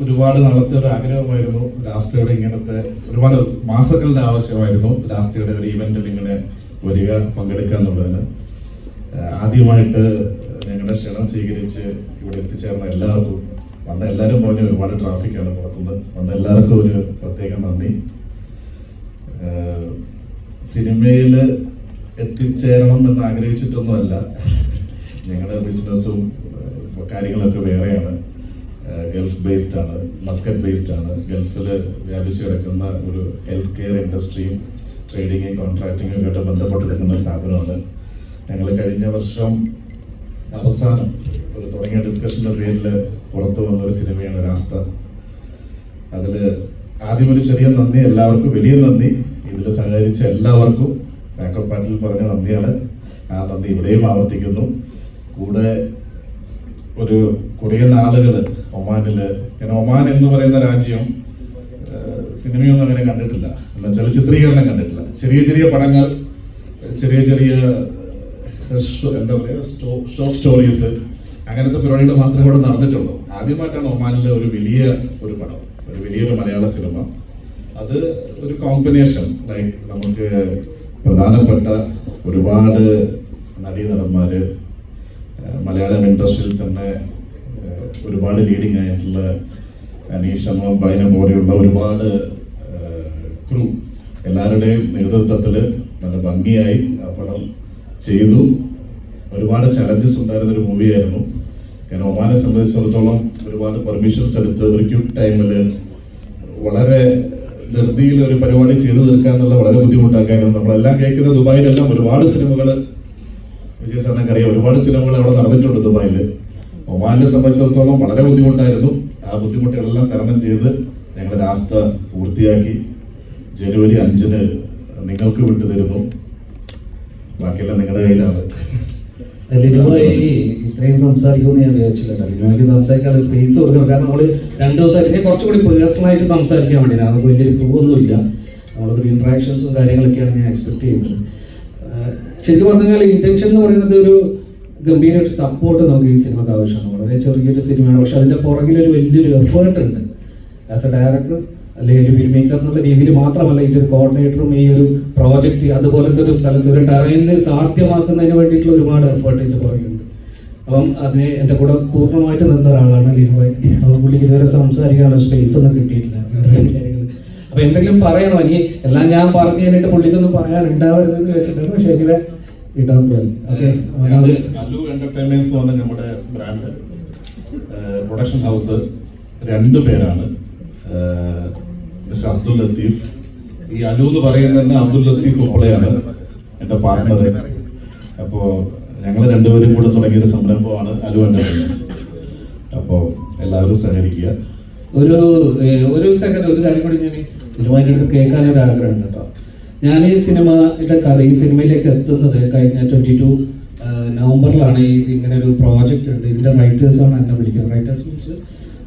ഒരുപാട് നാളത്തെ ഒരു ആഗ്രഹമായിരുന്നു രാസ്തയുടെ ഇങ്ങനത്തെ ഒരുപാട് മാസങ്ങളുടെ ആവശ്യമായിരുന്നു രാസ്തയുടെ ഒരു ഇവന്റിൽ ഇങ്ങനെ വരിക പങ്കെടുക്കുക എന്നുള്ളതിന്. ആദ്യമായിട്ട് ഞങ്ങളുടെ ക്ഷണം സ്വീകരിച്ച് ഇവിടെ എത്തിച്ചേർന്ന എല്ലാവർക്കും, വന്ന എല്ലാവരും പറഞ്ഞ് ഒരുപാട് ട്രാഫിക്കാണ് പുറത്തുനിന്ന്, വന്ന എല്ലാവർക്കും ഒരു പ്രത്യേക നന്ദി. സിനിമയിൽ എത്തിച്ചേരണം എന്ന് ആഗ്രഹിച്ചിട്ടൊന്നുമല്ല, ഞങ്ങളുടെ ബിസിനസ്സും കാര്യങ്ങളൊക്കെ വേറെയാണ്. ഗൾഫ് ബേസ്ഡ് ആണ്, മസ്കറ്റ് ബേസ്ഡ് ആണ്. ഗൾഫിൽ വ്യാപിച്ചു കിടക്കുന്ന ഒരു ഹെൽത്ത് കെയർ ഇൻഡസ്ട്രിയും ട്രേഡിങ്ങും കോൺട്രാക്ടിങ്ങും ഒക്കെ ആയിട്ട് ബന്ധപ്പെട്ട് കിടക്കുന്ന സ്ഥാപനമാണ്. ഞങ്ങൾ കഴിഞ്ഞ വർഷം അവസാനം ഒരു തുടങ്ങിയ ഡിസ്കഷൻ്റെ പേരിൽ പുറത്തു വന്നൊരു സിനിമയാണ് രാസ്ത. അതിൽ ആദ്യം ഒരു ചെറിയ നന്ദി എല്ലാവർക്കും, വലിയ നന്ദി ഇതിൽ സഹകരിച്ച എല്ലാവർക്കും. ബാക്കപ്പ് പാർട്ടിൽ പറഞ്ഞ നന്ദിയാണ്, ആ നന്ദി ഇവിടെയും ആവർത്തിക്കുന്നു. കൂടെ ഒരു കുറേ നാളുകൾ ഒമാനിൽ, കാരണം ഒമാൻ എന്ന് പറയുന്ന രാജ്യം സിനിമയൊന്നും അങ്ങനെ കണ്ടിട്ടില്ല, എന്നുവെച്ചാൽ ചിത്രീകരണം കണ്ടിട്ടില്ല. ചെറിയ ചെറിയ പടങ്ങൾ, ചെറിയ ചെറിയ എന്താ പറയുക ഷോർട്ട് സ്റ്റോറീസ്, അങ്ങനത്തെ പരിപാടികൾ മാത്രമേ അവിടെ നടന്നിട്ടുള്ളൂ. ആദ്യമായിട്ടാണ് ഒമാനിലെ ഒരു പടം, ഒരു വലിയൊരു മലയാള സിനിമ. അത് ഒരു കോമ്പിനേഷൻ, ലൈക്ക് നമുക്ക് പ്രധാനപ്പെട്ട ഒരുപാട് നടീനടന്മാർ, മലയാളം ഇൻഡസ്ട്രിയിൽ തന്നെ ഒരുപാട് ലീഡിങ് ആയിട്ടുള്ള അനീഷ ബൈന പോലെയുള്ള ഒരുപാട് ക്രൂ, എല്ലാവരുടെയും നേതൃത്വത്തിൽ നല്ല ഭംഗിയായി ആ പടം ചെയ്തു. ഒരുപാട് ചലഞ്ചസ് ഉണ്ടായിരുന്നൊരു മൂവിയായിരുന്നു. കാരണം ഒമാനെ സംബന്ധിച്ചിടത്തോളം ഒരുപാട് പെർമിഷൻസ് എടുത്ത് ഒരു ക്വിക്ക് ടൈമിൽ വളരെ ധൃതിയിൽ ഒരു പരിപാടി ചെയ്തു തീർക്കുക എന്നുള്ള വളരെ ബുദ്ധിമുട്ടാക്കായിരുന്നു. നമ്മളെല്ലാം കേൾക്കുന്ന ദുബായിലെല്ലാം ഒരുപാട് സിനിമകൾ, വിജയ് സാറിനൊക്കെ അറിയാം, ഒരുപാട് സിനിമകൾ അവിടെ നടന്നിട്ടുണ്ട് ദുബായിൽ. ഒമാനെ സംബന്ധിച്ചിടത്തോളം വളരെ ബുദ്ധിമുട്ടായിരുന്നു. ആ ബുദ്ധിമുട്ടുകളെല്ലാം തരണം ചെയ്ത് ഞങ്ങൾ രാസ്ത പൂർത്തിയാക്കി ജനുവരി 5-ന് നിങ്ങൾക്ക് വിട്ടു തരുന്നു. ബാക്കിയെല്ലാം നിങ്ങളുടെ കയ്യിലാണ്. ഇത്രയും സംസാരിക്കുമെന്ന് ഞാൻ വിചാരിച്ചില്ല. ലിനോയ്ക്ക് സംസാരിക്കാൻ സ്പേസ് കൊടുക്കണം. കാരണം നമ്മൾ 2 ദിവസമായിട്ട് കുറച്ചുകൂടി പേഴ്സണലായിട്ട് സംസാരിക്കാൻ വേണ്ടിയാണ്. നമുക്ക് വലിയൊരു ക്രൂ ഒന്നുമില്ല, നമ്മളൊരു ഇൻട്രാക്ഷൻസും കാര്യങ്ങളൊക്കെയാണ് ഞാൻ എക്സ്പെക്ട് ചെയ്യുന്നത്. ശരിക്കും പറഞ്ഞു കഴിഞ്ഞാൽ ഇന്റൻഷൻ എന്ന് പറയുന്നത് ഒരു ഗംഭീര ഒരു സപ്പോർട്ട് നമുക്ക് ഈ സിനിമക്ക് ആവശ്യമാണ്. വളരെ ചെറിയൊരു സിനിമയാണ്, പക്ഷെ അതിൻ്റെ പുറകിലൊരു വലിയൊരു എഫേർട്ട് ഉണ്ട്. ആസ് എ ഡയറക്ടർ അല്ലെങ്കിൽ ഒരു ഫിലിം മേക്കർ എന്നുള്ള രീതിയിൽ മാത്രമല്ല, ഈ ഒരു കോർഡിനേറ്ററും ഈ ഒരു പ്രോജക്റ്റ് അതുപോലത്തെ ഒരു സ്ഥലത്ത് ഒരു ടെറൈനിൽ സാധ്യമാക്കുന്നതിന് വേണ്ടിയിട്ടുള്ള ഒരുപാട് എഫേർട്ട് ഇതിൻ്റെ പുറകിലുണ്ട്. അപ്പം അതിന് എൻ്റെ കൂടെ പൂർണ്ണമായിട്ട് നിന്ന ഒരാളാണ് ലിനോയ്. അപ്പം പുള്ളിക്ക് ഇതുവരെ സംസാരിക്കാനുള്ള സ്പേസ് ഒന്നും കിട്ടിയിട്ടില്ല. അപ്പം എന്തെങ്കിലും പറയണോ? ഇനി എല്ലാം ഞാൻ പറഞ്ഞു കഴിഞ്ഞിട്ട് പുള്ളിക്കൊന്നും പറയാനുണ്ടാവരുതെന്ന് വെച്ചിട്ടാണ്. പക്ഷേ എങ്ങനെ അലു എന്റർടൈൻമെന്റ്സ് വന്ന നമ്മുടെ ബ്രാൻഡ് പ്രൊഡക്ഷൻ ഹൗസ് 2 പേരാണ്. മിസ്റ്റർ അബ്ദുൽ ലത്തീഫ്, ഈ അലു എന്ന് പറയുന്നത് തന്നെ അബ്ദുൽ ലത്തീഫ് ഉപ്പളയാണ് എൻ്റെ പാർട്ട്ണർ. അപ്പോൾ ഞങ്ങൾ 2 പേരും കൂടെ തുടങ്ങിയൊരു സംരംഭമാണ് അലു എന്റർടൈൻമെന്റ്സ്. അപ്പോൾ എല്ലാവരും സഹകരിക്കുക. ഒരു സെക്കൻഡ്, ഒരു കാര്യം കൂടി ഞാൻ ഇതിനുമായിട്ട് അടുത്ത് കേൾക്കാനൊരു ആഗ്രഹമുണ്ട് കേട്ടോ. ഞാൻ ഈ സിനിമയുടെ കഥ, ഈ സിനിമയിലേക്ക് എത്തുന്നത് കഴിഞ്ഞ 22 നവംബറിലാണ്. ഇങ്ങനെ ഒരു പ്രോജക്റ്റ് ഉണ്ട്, ഇതിൻ്റെ റൈറ്റേഴ്സാണ് എന്നെ വിളിക്കുന്നത്. റൈറ്റേഴ്സ് മീൻസ്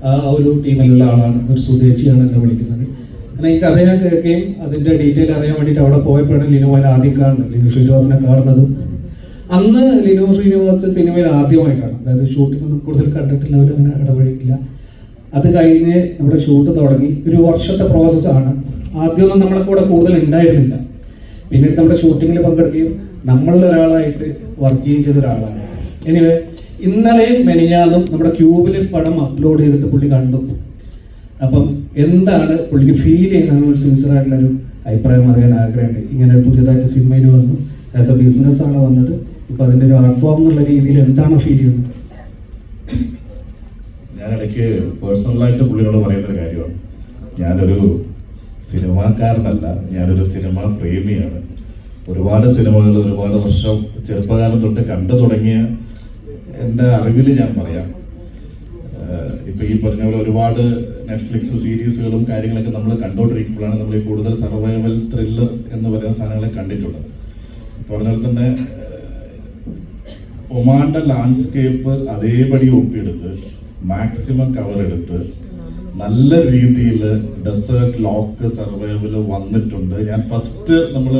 ആ ഒരു ടീമിലുള്ള ആളാണ്, ഒരു സുധേച്ചിയാണ് എന്നെ വിളിക്കുന്നത്. അങ്ങനെ ഈ കഥ ഞാൻ കേൾക്കുകയും അതിൻ്റെ ഡീറ്റെയിൽ അറിയാൻ വേണ്ടിയിട്ട് അവിടെ പോയപ്പോഴാണ് ലിനോനെ ആദ്യം കാണുന്നത്, ലിനു ശ്രീനിവാസിനെ കാണുന്നതും. അന്ന് ലിനു ശ്രീനിവാസ് സിനിമയിൽ ആദ്യമായിട്ടാണ്, അതായത് ഷൂട്ടിംഗ് ഒന്നും കൂടുതൽ കണ്ടിട്ടില്ല, അങ്ങനെ ഇടപഴകില്ല. അത് കഴിഞ്ഞ് നമ്മുടെ ഷൂട്ട് തുടങ്ങി. ഒരു വർഷത്തെ പ്രോസസ്സാണ്. ആദ്യമൊന്നും നമ്മളെ കൂടെ കൂടുതൽ ഉണ്ടായിരുന്നില്ല. പിന്നീട് നമ്മുടെ ഷൂട്ടിങ്ങിൽ പങ്കെടുക്കുകയും നമ്മളിലൊരാളായിട്ട് വർക്ക് ചെയ്യുകയും ചെയ്ത ഒരാളാണ്. എനിവേ, ഇന്നലെയും മെനിഞ്ഞാന്നും നമ്മുടെ ക്യൂബിൽ പടം അപ്ലോഡ് ചെയ്തിട്ട് പുള്ളി കണ്ടു. അപ്പം എന്താണ് പുള്ളിക്ക് ഫീൽ ചെയ്യുന്നതെന്ന് സിൻസിയറായിട്ടുള്ളൊരു അഭിപ്രായം അറിയാൻ ആഗ്രഹമുണ്ട്. ഇങ്ങനെ പുതിയതായിട്ട് സിനിമയിൽ വന്നു, ആസ് എ ബിസിനസ്സാണ് വന്നത്. ഇപ്പം അതിൻ്റെ ഒരു ആർട്ട് ഫോം എന്നുള്ള രീതിയിൽ എന്താണ് ഫീൽ ചെയ്യുന്നത്? ഞാൻ ഇടയ്ക്ക് പേഴ്സണലായിട്ട് പുള്ളിയോട് പറയുന്നൊരു കാര്യമാണ്, ഞാനൊരു സിനിമാക്കാരനല്ല, ഞാനൊരു സിനിമാ പ്രേമിയാണ്. ഒരുപാട് സിനിമകൾ ഒരുപാട് വർഷം ചെറുപ്പകാലം തൊട്ട് കണ്ടു തുടങ്ങിയ എൻ്റെ അറിവിൽ ഞാൻ പറയാം. ഇപ്പം ഈ പറഞ്ഞ പോലെ ഒരുപാട് നെറ്റ്ഫ്ലിക്സ് സീരീസുകളും കാര്യങ്ങളൊക്കെ നമ്മൾ കണ്ടുകൊണ്ടിരിക്കുമ്പോഴാണ് നമ്മൾ ഈ കൂടുതൽ സർവൈവൽ ത്രില്ലർ എന്ന് പറയുന്ന സാധനങ്ങളെ കണ്ടിട്ടുള്ളത്. പറഞ്ഞ പോലെ തന്നെ ഒമാൻ്റെ ലാൻഡ്സ്കേപ്പ് അതേപടി ഒപ്പിയെടുത്ത് മാക്സിമം കവർ എടുത്ത് നല്ല രീതിയിൽ ഡെസേർട്ട് ലോക്ക് സർവൈവൽ വന്നിട്ടുണ്ട്. ഞാൻ ഫസ്റ്റ് നമ്മൾ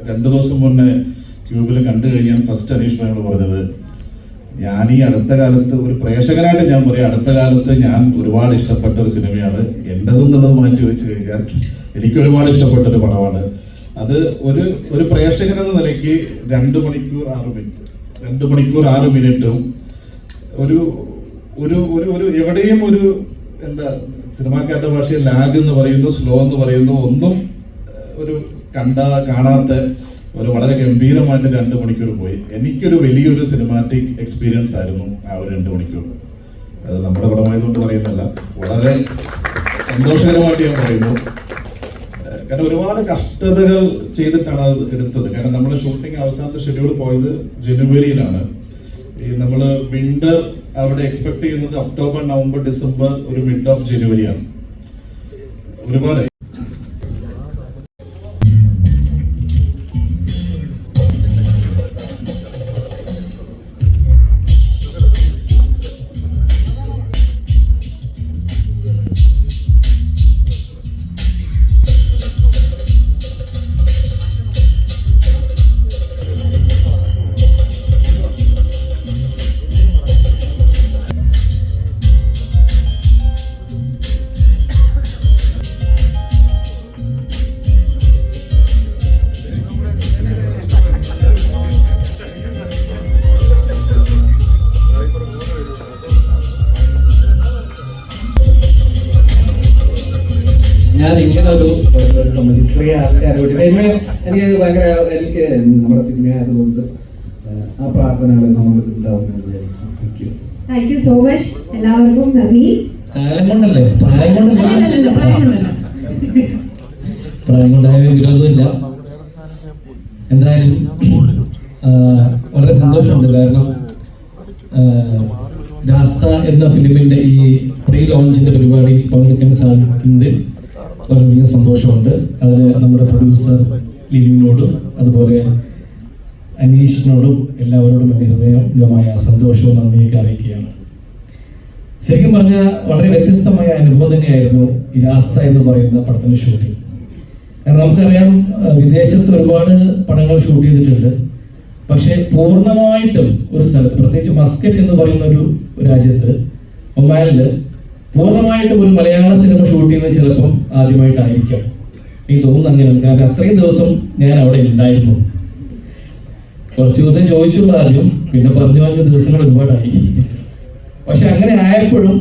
2 ദിവസം മുന്നേ ക്യൂബിൽ കണ്ടു കഴിഞ്ഞാൽ ഫസ്റ്റ് അനീഷ് ഞങ്ങൾ പറഞ്ഞത് ഞാൻ ഈ അടുത്ത കാലത്ത് ഒരു പ്രേക്ഷകനായിട്ട് ഞാൻ പറയാം, അടുത്ത കാലത്ത് ഞാൻ ഒരുപാട് ഇഷ്ടപ്പെട്ട ഒരു സിനിമയാണ്. എൻ്റെതെന്നുള്ളത് മാറ്റി വെച്ച് കഴിഞ്ഞാൽ എനിക്ക് ഒരുപാട് ഇഷ്ടപ്പെട്ട ഒരു പടമാണ് അത്. ഒരു പ്രേക്ഷകൻ എന്ന നിലയ്ക്ക് 2 മണിക്കൂർ 6 മിനിറ്റും ഒരു ഒരു ഒരു എവിടെയും ഒരു എന്താ സിനിമാക്കാരുടെ ഭാഷയിൽ ലാഗ് എന്ന് പറയുന്നു, സ്ലോ എന്ന് പറയുന്നു, ഒന്നും ഒരു കാണാത്ത ഒരു വളരെ ഗംഭീരമായിട്ട് 2 മണിക്കൂർ പോയി. എനിക്കൊരു വലിയൊരു സിനിമാറ്റിക് എക്സ്പീരിയൻസ് ആയിരുന്നു ആ ഒരു 2 മണിക്കൂർ. അത് നമ്മുടെ പടമായതുകൊണ്ട് പറയുന്നില്ല, വളരെ സന്തോഷകരമായിട്ട് ഞാൻ പറയുന്നു. കാരണം ഒരുപാട് കഷ്ടതകൾ ചെയ്തിട്ടാണ് അത് എടുത്തത്. കാരണം നമ്മൾ ഷൂട്ടിംഗ് അവസാനത്തെ ഷെഡ്യൂൾ പോയത് ജനുവരിയിലാണ്. ഈ നമ്മൾ വിന്റർ അവിടെ എക്സ്പെക്ട് ചെയ്യുന്നത് ഒക്ടോബർ, നവംബർ, ഡിസംബർ, ഒരു മിഡ് ഓഫ് ജനുവരിയാണ്. ഒരുപാട് ഞാൻ ഇങ്ങനെ ഒരു ഇത്രയും ആൾക്കാരോട് എനിക്ക് ഭയങ്കര എനിക്ക് നമ്മുടെ സിനിമ ആയതുകൊണ്ട് ആ പ്രാർത്ഥനകൾ നമ്മൾ ഉണ്ടാവുമെന്ന് വിചാരിക്കുന്നു. Thank you so much. എല്ലാവർക്കും നന്ദി. കാലം കൊണ്ടല്ലേ, പ്രായം കൊണ്ടല്ല, പ്രായം കൊണ്ടായ വിരോധമില്ല. എന്തായാലും വളരെ സന്തോഷമുണ്ട്. കാരണം രാസ്ത എന്ന ഫിലിമിന്റെ ഈ പ്രീ ലോഞ്ചിന്റെ പരിപാടിയിൽ പങ്കെടുക്കാൻ സാധിക്കുന്നതിൽ വളരെയധികം സന്തോഷമുണ്ട്. അതിന് നമ്മുടെ പ്രൊഡ്യൂസർ ലിവിനോടും അതുപോലെ അനീഷിനോടും എല്ലാവരോടും എൻ്റെ ഹൃദയംഗമായ സന്തോഷവും നന്ദിയൊക്കെ അറിയിക്കുകയാണ്. ശരിക്കും പറഞ്ഞാൽ വളരെ വ്യത്യസ്തമായ അനുഭവം തന്നെയായിരുന്നു ഈ രാസ്ത എന്ന് പറയുന്ന പടത്തിന്റെ ഷൂട്ടിംഗ്. കാരണം നമുക്കറിയാം, വിദേശത്ത് ഒരുപാട് പടങ്ങൾ ഷൂട്ട് ചെയ്തിട്ടുണ്ട്. പക്ഷെ പൂർണ്ണമായിട്ടും ഒരു സ്ഥലത്ത്, പ്രത്യേകിച്ച് മസ്കറ്റ് എന്ന് പറയുന്ന ഒരു രാജ്യത്ത്, ഒമാനില് പൂർണ്ണമായിട്ടും ഒരു മലയാള സിനിമ ഷൂട്ട് ചെയ്യുന്നത് ചിലപ്പം ആദ്യമായിട്ടായിരിക്കാം. എനിക്ക് തോന്നുന്നു അങ്ങനെയാണ്. കാരണം അത്രയും ദിവസം ഞാൻ അവിടെ ഉണ്ടായിരുന്നു. കുറച്ച് ദിവസം ചോദിച്ചുള്ള ആദ്യം, പിന്നെ പറഞ്ഞു പറഞ്ഞ ദിവസങ്ങൾ ഒരുപാടായി. പക്ഷെ അങ്ങനെ ആയപ്പോഴും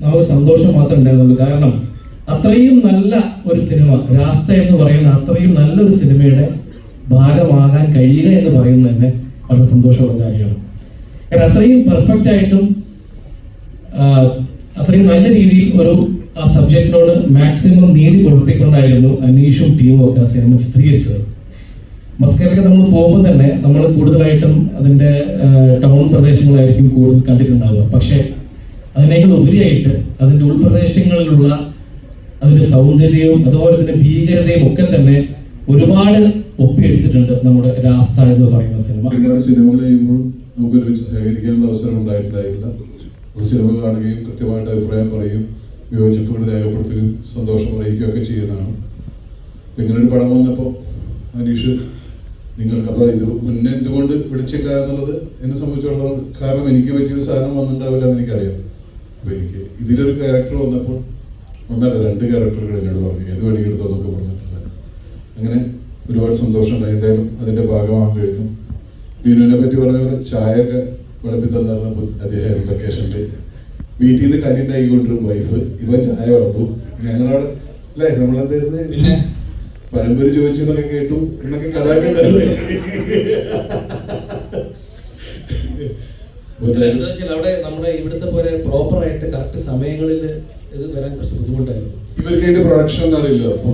നമുക്ക് സന്തോഷം മാത്രമേ ഉണ്ടായിരുന്നുള്ളൂ. കാരണം അത്രയും നല്ല ഒരു സിനിമ, രാസ്ത എന്ന് പറയുന്ന അത്രയും നല്ലൊരു സിനിമയുടെ ഭാഗമാകാൻ കഴിയുക എന്ന് പറയുന്നത് തന്നെ വളരെ സന്തോഷമുള്ള കാര്യമാണ്. കാരണം അത്രയും പെർഫെക്റ്റ് ആയിട്ടും അത്രയും നല്ല രീതിയിൽ ഒരു ആ സബ്ജക്റ്റിനോട് മാക്സിമം നീതി പുലർത്തിക്കൊണ്ടായിരുന്നു അനീഷും ടീമും ഒക്കെ ആ സിനിമ ചിത്രീകരിച്ചത്. മസ്കറ്റിലേക്ക് നമ്മൾ പോകുമ്പോൾ തന്നെ നമ്മൾ കൂടുതലായിട്ടും അതിൻ്റെ ടൗൺ പ്രദേശങ്ങളായിരിക്കും കൂടുതൽ കണ്ടിട്ടുണ്ടാവുക. പക്ഷേ അതിനേക്കാൾ ഉപരിയായിട്ട് അതിൻ്റെ ഉൾപ്രദേശങ്ങളിലുള്ള അതിൻ്റെ സൗന്ദര്യവും അതുപോലെ തന്നെ ഭീകരതയും ഒക്കെ തന്നെ ഒരുപാട് ഒപ്പിയെടുത്തിട്ടുണ്ട് നമ്മുടെ രാസ്ത എന്ന് പറയുന്ന സിനിമ. ഒരുപാട് സിനിമകൾ ചെയ്യുമ്പോൾ നമുക്ക് ഒരുമിച്ച് സഹകരിക്കാനുള്ള അവസരം ഉണ്ടായിട്ടില്ല. ഒരു സിനിമ കാണുകയും കൃത്യമായിട്ട് അഭിപ്രായം പറയുകയും വിയോജിപ്പുകൾ രേഖപ്പെടുത്തുകയും സന്തോഷം അറിയിക്കുകയൊക്കെ ചെയ്യുന്നതാണ്. ഇങ്ങനെ ഒരു പടം വന്നപ്പോൾ അനീഷ് നിങ്ങൾക്ക് അപ്പോൾ ഇത് മുന്നേ എന്തുകൊണ്ട് വിളിച്ചില്ല എന്നുള്ളത് എന്നെ സംബന്ധിച്ചിടത്തോളം, കാരണം എനിക്ക് പറ്റിയൊരു സാധനം വന്നിട്ടുണ്ടാവില്ല എന്ന് എനിക്കറിയാം. അപ്പോൾ എനിക്ക് ഇതിലൊരു ക്യാരക്ടർ വന്നപ്പോൾ 2 ക്യാരക്ടറുകൾ എന്നോട് പറഞ്ഞു, ഏത് പണിയെടുത്തോ എന്നൊക്കെ പറഞ്ഞിട്ടില്ല. അങ്ങനെ ഒരുപാട് സന്തോഷമുണ്ടായി. എന്തായാലും അതിൻ്റെ ഭാഗമാകാൻ കഴിഞ്ഞു. ദീനുവിനെ പറ്റി പറഞ്ഞ പോലെ ചായയൊക്കെ വിളമ്പി തന്നിരുന്ന അദ്ദേഹം ലൊക്കേഷനിൽ വീട്ടിൽ നിന്ന് കടി ഉണ്ടാക്കിക്കൊണ്ടിരും വൈഫ്, ഇവ ചായ വിളമ്പും. ഞങ്ങളവിടെ അല്ലേ നമ്മളെന്തായിരുന്നു പഴംപൊരി ചോദിച്ചെന്നൊക്കെ കേട്ടു എന്നൊക്കെ കഥാക്കുണ്ടായിരുന്നു. അവിടെ നമ്മുടെ ഇവിടുത്തെ പോലെ പ്രോപ്പർ ആയിട്ട് കറക്റ്റ് സമയങ്ങളിൽ ഇത് വരാൻ കുറച്ച് ബുദ്ധിമുട്ടായിരുന്നു. ഇവർക്ക് അതിന്റെ പ്രൊഡക്ഷൻ ഒന്നും അറിയില്ല. അപ്പൊ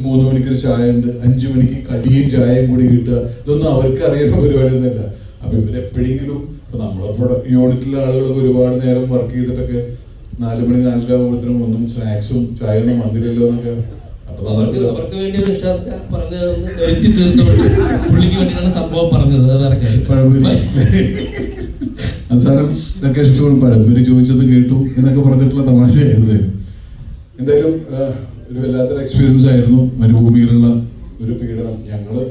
3 മണിക്കൊരു ചായ ഉണ്ട്, 5 മണിക്ക് കടിയും ചായയും കൂടി കിട്ടുക, ഇതൊന്നും അവർക്ക് അറിയുന്ന പരിപാടിയൊന്നുമല്ല. അപ്പൊ ഇവരെപ്പോഴെങ്കിലും ഇപ്പൊ നമ്മളെ യൂണിറ്റിലെ ആളുകളൊക്കെ ഒരുപാട് നേരം വർക്ക് ചെയ്തിട്ടൊക്കെ 4 മണി 4 ആകുമ്പോഴത്തേനും ഒന്നും സ്നാക്സും ചായ ഒന്നും വന്നില്ലല്ലോ എന്നൊക്കെ. അപ്പൊ അവർക്ക് വേണ്ടി വരുത്തി തീർത്തുകൊണ്ട് പുള്ളിക്ക് വേണ്ടിയാണ് സംഭവം പറഞ്ഞത്. അവസാനം ലൊക്കേഷനിൽ പഴംപൊരി ചോദിച്ചത് കേട്ടു എന്നൊക്കെ പറഞ്ഞിട്ടുള്ള തമാശയായിരുന്നു. എന്തായാലും ഒരു വല്ലാത്തൊരു എക്സ്പീരിയൻസ് ആയിരുന്നു. മരുഭൂമിയിലുള്ള ഒരു പീഡനം. ഞങ്ങള്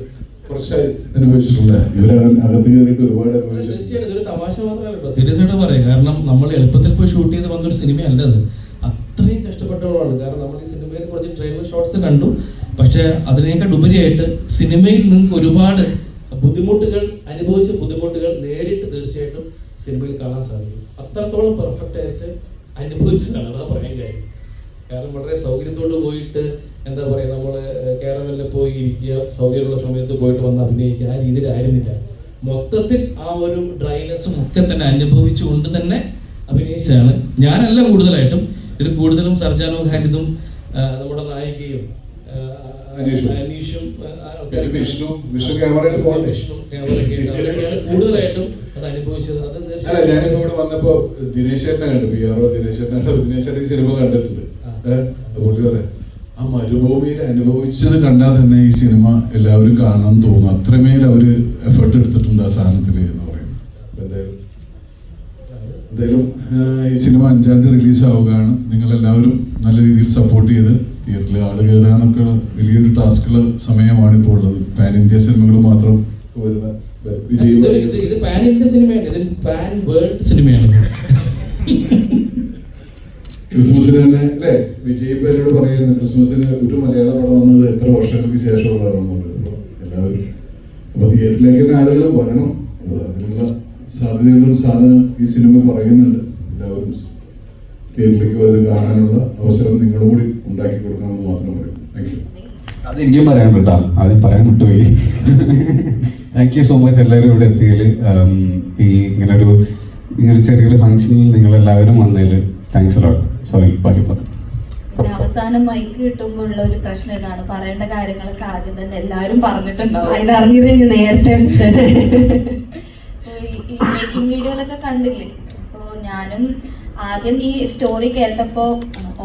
കുറച്ചായി അനുഭവിച്ചിട്ടുണ്ട്. ഇവരകത്ത് കയറിയിട്ട് ഒരുപാട് അനുഭവിച്ചിട്ടുണ്ട്. തീർച്ചയായിട്ടും ഇതൊരു തമാശ മാത്രമല്ല, സീരിയസ് ആയിട്ട് പറയാം. കാരണം നമ്മൾ എളുപ്പത്തിൽ പോയി ഷൂട്ട് ചെയ്ത് വന്നൊരു സിനിമയല്ല അത്. അത്രയും കഷ്ടപ്പെട്ടവളാണ്. കാരണം നമ്മൾ ഈ സിനിമയിൽ കുറച്ച് ട്രെയിലർ ഷോട്ട്സ് കണ്ടു, പക്ഷേ അതിനേക്കാൾ ഉപരിയായിട്ട് സിനിമയിൽ നിങ്ങൾക്ക് ഒരുപാട് അനുഭവിച്ച ബുദ്ധിമുട്ടുകൾ നേരിട്ട് തീർച്ചയായിട്ടും സിനിമയിൽ കാണാൻ സാധിക്കും. അത്രത്തോളം പെർഫെക്റ്റ് ആയിട്ട് അനുഭവിച്ചതാണ്, അതാ പറയാൻ കാര്യം. കാരണം വളരെ സൗകര്യത്തോട് പോയിട്ട് എന്താ പറയുക, നമ്മൾ കേരളത്തിൽ പോയി ഇരിക്കുക, സൗകര്യമുള്ള സമയത്ത് പോയിട്ട് വന്ന് അഭിനയിക്കുക, ആ രീതിയിലായിരുന്നില്ല. മൊത്തത്തിൽ ആ ഒരു ഡ്രൈനെസ്സും ഒക്കെ തന്നെ അനുഭവിച്ചുകൊണ്ട് തന്നെ അഭിനയിച്ചതാണ്. ഞാനല്ല കൂടുതലായിട്ടും, ഇതിൽ കൂടുതലും സർജാനോ ഖാലിദും നമ്മുടെ നായികയും അനീഷും അവരൊക്കെയാണ് കൂടുതലായിട്ടും അത് അനുഭവിച്ചത്. അത് തീർച്ചയായും ഞാനിപ്പോ ഇവിടെ വന്നപ്പോ ദിനേശേട്ടനെ കണ്ടു, PRO ദിനേശേട്ടനെ കണ്ടു. ദിനേശേട്ടൻ ഈ സിനിമ കണ്ടിട്ടുണ്ട്. പുള്ളി പറയാം, ആ മരുഭൂമിയിൽ അനുഭവിച്ചത് കണ്ടാൽ തന്നെ ഈ സിനിമ എല്ലാവരും കാണണം തോന്നും. അത്രമേൽ അവര് എഫേർട്ട് എടുത്തിട്ടുണ്ട് ആ സാധനത്തിൽ എന്ന് പറയുന്നത്. എന്തായാലും ഈ സിനിമ 5-ാം തീയതി റിലീസ് ആവുകയാണ്. നിങ്ങളെല്ലാവരും നല്ല രീതിയിൽ സപ്പോർട്ട് ചെയ്ത് തിയേറ്ററിൽ ആള് കയറാനൊക്കെ വലിയൊരു ടാസ്കുള്ള സമയമാണ് ഇപ്പോൾ ഉള്ളത്. പാൻ ഇന്ത്യ സിനിമകൾ മാത്രം വരുന്ന ഇത് പാൻ ഇന്ത്യ സിനിമയാണ്, ഇത് പാൻ വേൾഡ് സിനിമയാണ്. ക്രിസ്മസിന് തന്നെ അല്ലേ വിജയ് ഇപ്പൊ എന്നോട് പറയുന്നത്, ക്രിസ്മസിന് ഒരു മലയാള പടം വന്നത് എത്ര വർഷങ്ങൾക്ക് ശേഷമുള്ളതാണെന്നുള്ളത്. അപ്പോൾ എല്ലാവരും അപ്പൊ തിയേറ്ററിലേക്ക് തന്നെ ആളുകൾ വരണം. അതിനുള്ള സാധ്യതയുള്ളൊരു സാധനം ഈ സിനിമ പറയുന്നുണ്ട്. എല്ലാവരും തിയേറ്ററിലേക്ക് വന്ന് കാണാനുള്ള അവസരം നിങ്ങളും കൂടി ഉണ്ടാക്കി കൊടുക്കണമെന്ന് മാത്രം പറയും. Thank you. അത് എനിക്കും പറയാൻ പറ്റാം, ആദ്യം പറയാൻ വിട്ടുപോയി. താങ്ക് യു സോ മച്ച് എല്ലാവരും ഇവിടെ എത്തിയതിൽ. ഇങ്ങനൊരു ചെറിയൊരു ഫംഗ്ഷനിൽ നിങ്ങളെല്ലാവരും വന്നതിൽ താങ്ക്സ് അലോട്ട്. സോറി ബാക്കി പറഞ്ഞു. അവസാനം മൈക്ക് കിട്ടുമ്പോൾ ഉള്ള ഒരു പ്രശ്നം ഇതാണ്, പറയേണ്ട കാര്യങ്ങളൊക്കെ ആദ്യം തന്നെ എല്ലാവരും പറഞ്ഞിട്ടുണ്ടാവും. ഇത് അറിഞ്ഞിരുന്നെങ്കിൽ നേരത്തെ വിളിച്ചത്. ഈ മേക്കിംഗ് വീഡിയോയിലൊക്കെ കണ്ടില്ലേ, അപ്പോൾ ഞാനും ആദ്യം ഈ സ്റ്റോറി കേട്ടപ്പോൾ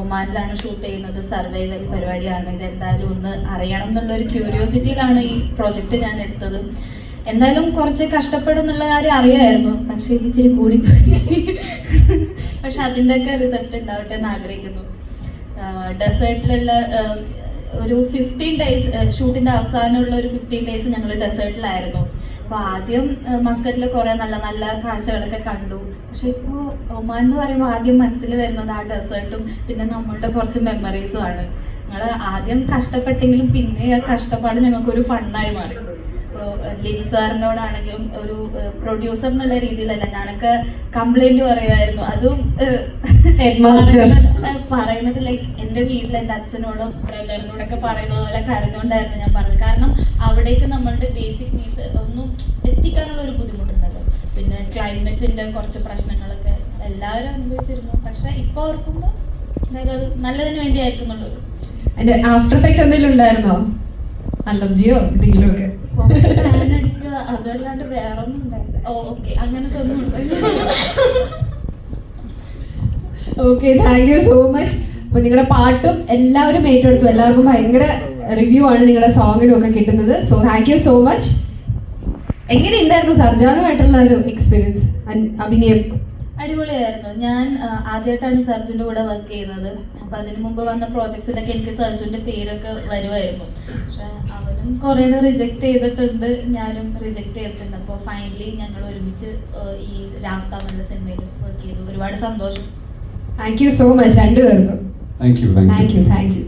ഒമാനിലാണ് ഷൂട്ട് ചെയ്യുന്നത്, സർവൈവൽ പരിപാടിയാണ്, ഇതെന്തായാലും ഒന്ന് അറിയണം എന്നുള്ളൊരു ക്യൂരിയോസിറ്റിയിലാണ് ഈ പ്രോജക്റ്റ് ഞാൻ എടുത്തത്. എന്തായാലും കുറച്ച് കഷ്ടപ്പെടും എന്നുള്ള കാര്യം അറിയാമായിരുന്നു, പക്ഷേ ഇത് ഇച്ചിരി കൂടിപ്പോയി. പക്ഷെ അതിൻ്റെയൊക്കെ റിസൾട്ട് ഉണ്ടാവട്ടെ എന്ന് ആഗ്രഹിക്കുന്നു. ഡെസേർട്ടിലുള്ള ഒരു 15 ഡേയ്സ് ഷൂട്ടിൻ്റെ അവസാനമുള്ള ഒരു 15 ഡേയ്സ് ഞങ്ങൾ ഡെസേർട്ടിലായിരുന്നു. അപ്പോൾ ആദ്യം മസ്കറ്റിൽ കുറേ നല്ല നല്ല കാഴ്ചകളൊക്കെ കണ്ടു. പക്ഷെ ഇപ്പോൾ ഒമാൻ എന്ന് പറയുമ്പോൾ ആദ്യം മനസ്സിൽ വരുന്നത് ആ ഡെസേർട്ടും പിന്നെ നമ്മളുടെ കുറച്ച് മെമ്മറീസും ആണ്. ഞങ്ങൾ ആദ്യം കഷ്ടപ്പെട്ടെങ്കിലും പിന്നെ ആ കഷ്ടപ്പാട് ഞങ്ങൾക്കൊരു ഫണ്ണായി മാറി. ലിൻ സാറിനോടാണെങ്കിലും ഒരു പ്രൊഡ്യൂസർ എന്നുള്ള രീതിയിലല്ല, ഞാനൊക്കെ കംപ്ലൈന്റ് പറയുമായിരുന്നു. അതും പറയുന്നത് ലൈക്ക് എൻ്റെ വീട്ടിൽ എൻ്റെ അച്ഛനോടും ബ്രദറിനോടൊക്കെ പറയുന്നത് പോലെ കരഞ്ഞുകൊണ്ടായിരുന്നു ഞാൻ പറഞ്ഞത്. കാരണം അവിടേക്ക് നമ്മളുടെ ബേസിക് നീഡ്സ് ഒന്നും എത്തിക്കാനുള്ള ഒരു ബുദ്ധിമുട്ടുണ്ടല്ലോ. പിന്നെ ക്ലൈമറ്റിൻ്റെ കുറച്ച് പ്രശ്നങ്ങളൊക്കെ എല്ലാവരും അനുഭവിച്ചിരുന്നു. പക്ഷെ ഇപ്പോൾ ഓർക്കുമ്പോൾ എന്തായാലും അത് നല്ലതിന് വേണ്ടിയായിരിക്കുന്നുള്ളൂ. അതിന്റെ ആഫ്റ്റർ എഫക്റ്റ് എന്തെങ്കിലും ഉണ്ടായിരുന്നോ? അലർജിയോ എന്തെങ്കിലും ഒക്കെ? അടിക്കുക അതല്ലാണ്ട് വേറെ ഒന്നും ഉണ്ടായില്ല. ഓക്കെ, അങ്ങനത്തെ ഒന്നും okay, thank you so much. അപ്പൊ നിങ്ങളുടെ പാട്ടും എല്ലാവരും ഏറ്റെടുത്തു. എല്ലാവർക്കും ഭയങ്കര റിവ്യൂ ആണ് നിങ്ങളുടെ സോങ്ങിനും ഒക്കെ കിട്ടുന്നത്. So thank you so much. എങ്ങനെയുണ്ടായിരുന്നു സർജാനുമായിട്ടുള്ള ഒരു എക്സ്പീരിയൻസ്, അഭിനയം? അടിപൊളിയായിരുന്നു. ഞാൻ ആദ്യമായിട്ടാണ് സർജുൻ്റെ കൂടെ വർക്ക് ചെയ്യുന്നത്. അപ്പം അതിന് മുമ്പ് വന്ന പ്രോജക്ട്സിലൊക്കെ എനിക്ക് സർജുൻ്റെ പേരൊക്കെ വരുമായിരുന്നു. പക്ഷെ അവനും കുറേ റിജക്റ്റ് ചെയ്തിട്ടുണ്ട്, ഞാനും റിജക്റ്റ് ചെയ്തിട്ടുണ്ട്. അപ്പോൾ ഫൈനലി ഞങ്ങൾ ഒരുമിച്ച് ഈ രാസ്ത എന്ന സിനിമയിൽ വർക്ക് ചെയ്തു. ഒരുപാട് സന്തോഷം. താങ്ക് യു സോ മച്ച് രണ്ടുപേർക്കും. Thank you. Thank you.